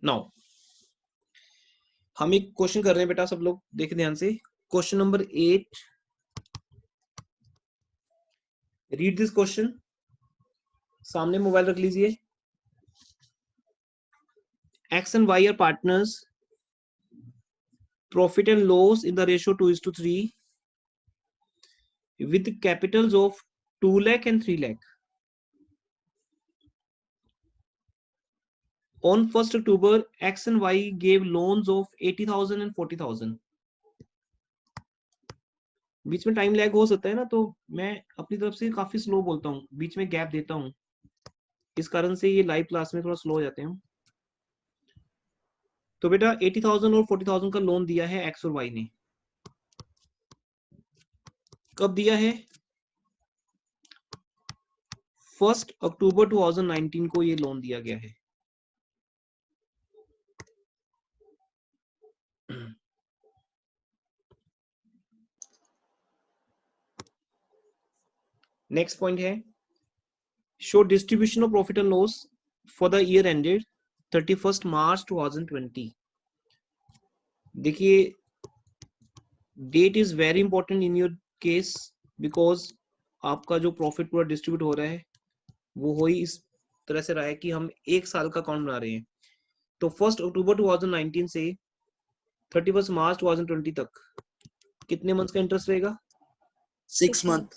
Now हम एक question कर रहे हैं बेटा, सब लोग देखे ध्यान से। Question number 8, read this question. सामने मोबाइल रख लीजिए। X and Y are partners, profit and loss in the ratio 2:3 with capitals of 2 lakh and 3 lakh. On 1st October, X and Y gave loans of 80,000 and 40,000. बीच में time lag हो सकता है ना, तो मैं अपनी तरफ से काफी स्लो बोलता हूँ, बीच में गैप देता हूँ, इस कारण से ये लाइव क्लास में थोड़ा स्लो हो जाते हैं। तो बेटा 80,000 और 40,000 का लोन दिया है एक्स और वाई ने। कब दिया है? 1 अक्टूबर 2019 को ये लोन दिया गया है। नेक्स्ट पॉइंट है, show distribution of profit and loss for the year ended 31 March 2020। देखिए date is very important in your case, because आपका जो प्रॉफिट पूरा डिस्ट्रीब्यूट हो रहा है वो हो ही इस तरह से रहा है कि हम एक साल का अकाउंट बना रहे हैं। तो 1 अक्टूबर 2019 से 31 मार्च 2020 तक कितने मंथ्स का इंटरेस्ट रहेगा? 6 month।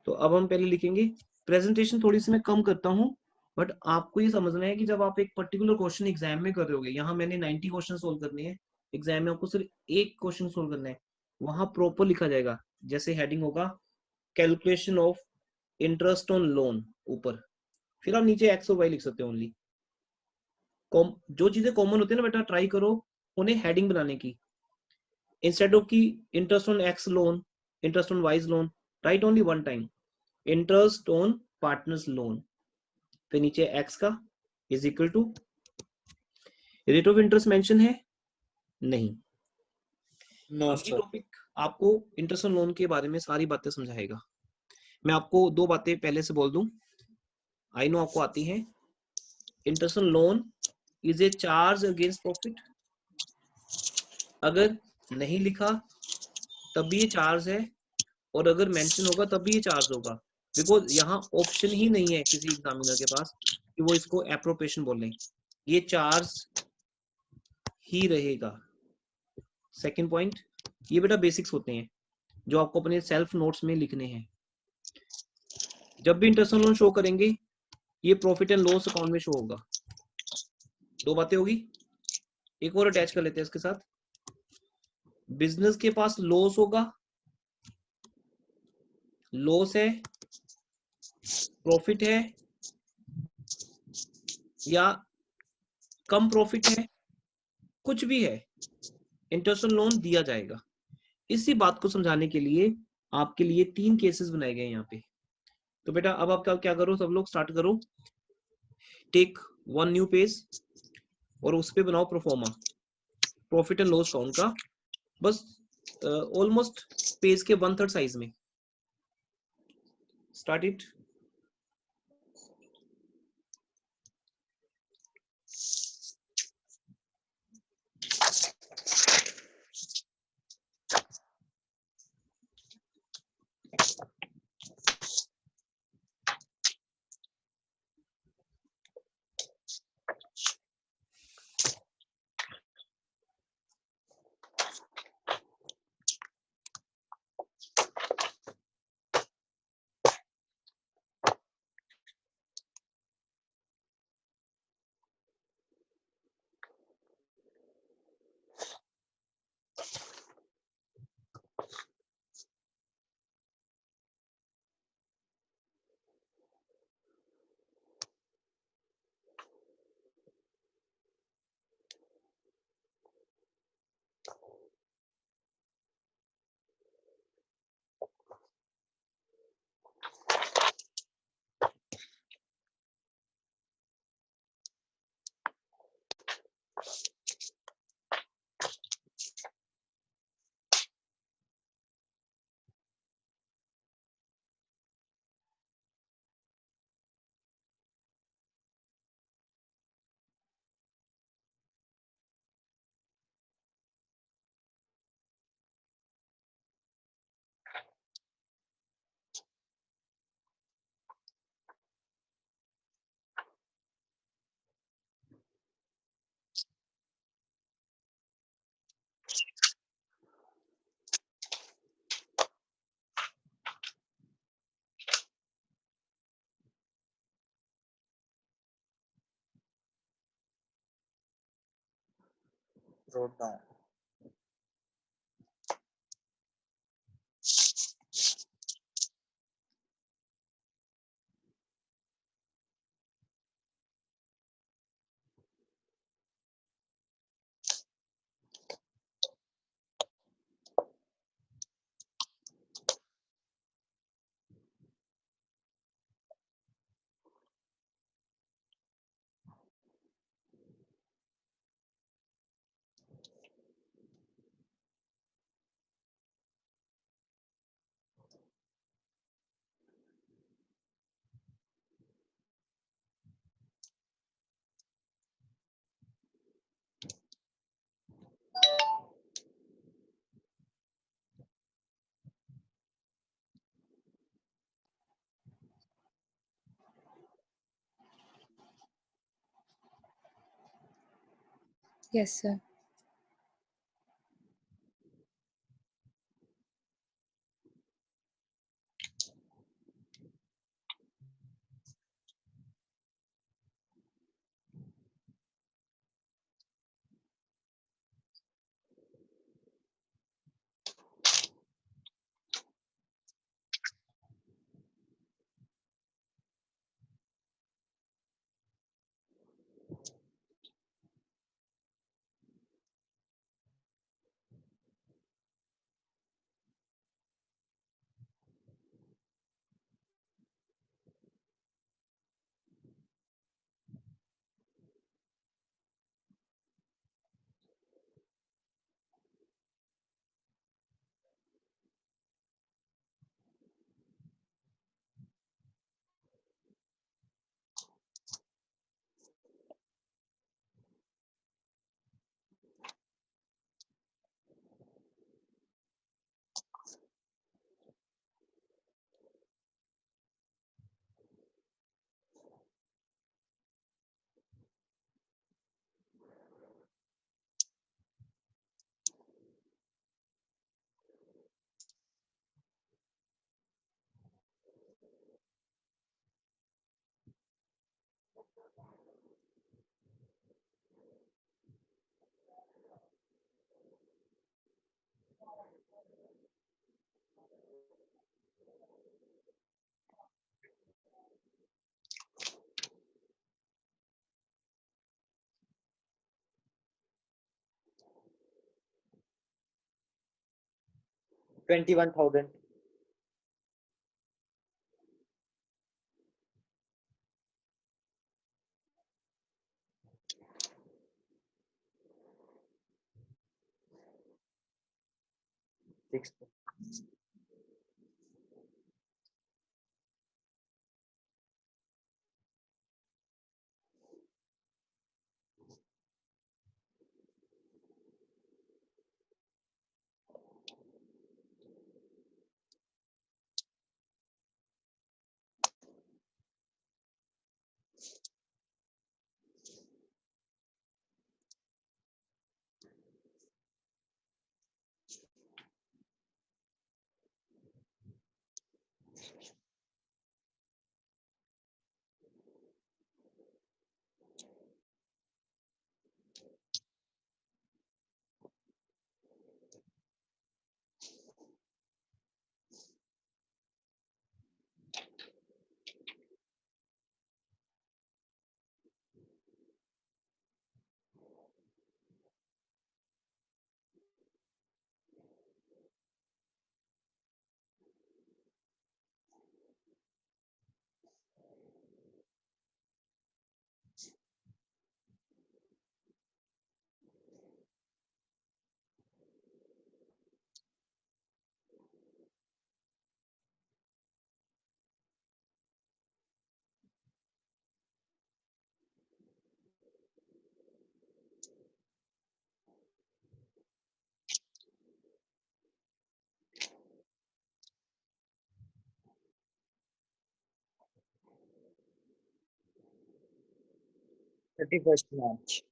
तो अब हम पहले लिखेंगे, प्रेजेंटेशन थोड़ी सी मैं कम करता हूँ, बट आपको ये समझना है कि जब आप एक पर्टिकुलर क्वेश्चन एग्जाम में कर रहे होगे, यहाँ मैंने 90 क्वेश्चन सोल्व करने हैं, एग्जाम में आपको सिर्फ एक क्वेश्चन सोल्व करना है, वहां प्रॉपर लिखा जाएगा। जैसे हेडिंग होगा calculation of interest on loan ऊपर, फिर आप नीचे एक्स और वाई लिख सकते हो ओनली। जो चीजें कॉमन होती है ना बेटा, ट्राई करो उन्हें हेडिंग बनाने की, इंस्टेड ऑफ की interest on X loan, interest on Y's loan, right only one time interest on partners loan, फिर नीचे एक्स का is equal to rate of interest mention है नहीं। नो अब ये सर। टॉपिक आपको इंटरेस्ट ऑन लोन के बारे में सारी बातें समझाएगा। मैं आपको दो बातें पहले से बोल दूं, आई नो आपको आती हैं। Interest on loan is a charge against profit, अगर नहीं लिखा तब भी ये चार्ज है, और अगर मेंशन होगा तब भी ये चार्ज होगा, बिकॉज यहाँ ऑप्शन ही नहीं है किसी एग्जामिनर के पास कि वो इसको एप्रोप्रिएशन बोले, ये चार्ज ही रहेगा। सेकंड पॉइंट, ये बेटा बेसिक्स होते हैं जो आपको अपने सेल्फ नोट्स में लिखने हैं। जब भी इंटरेस्ट लोन शो करेंगे ये प्रॉफिट एंड लॉस अकाउंट में शो होगा। दो बातें होगी, एक और अटैच कर लेते हैं इसके साथ। बिजनेस के पास लॉस होगा, लॉस है, प्रॉफिट है या कम प्रॉफिट है, कुछ भी है, इंटरेस्ट लोन दिया जाएगा। इसी बात को समझाने के लिए आपके लिए 3 केसेस बनाए गए हैं यहाँ पे। तो बेटा अब आप क्या करो, सब लोग स्टार्ट करो, टेक 1 न्यू पेज और उस पे बनाओ proforma profit and loss account का, बस ऑलमोस्ट पेज के 1/3 साइज में। Start it. wrote down. Yes, sir. $21,000. Six. March 31st.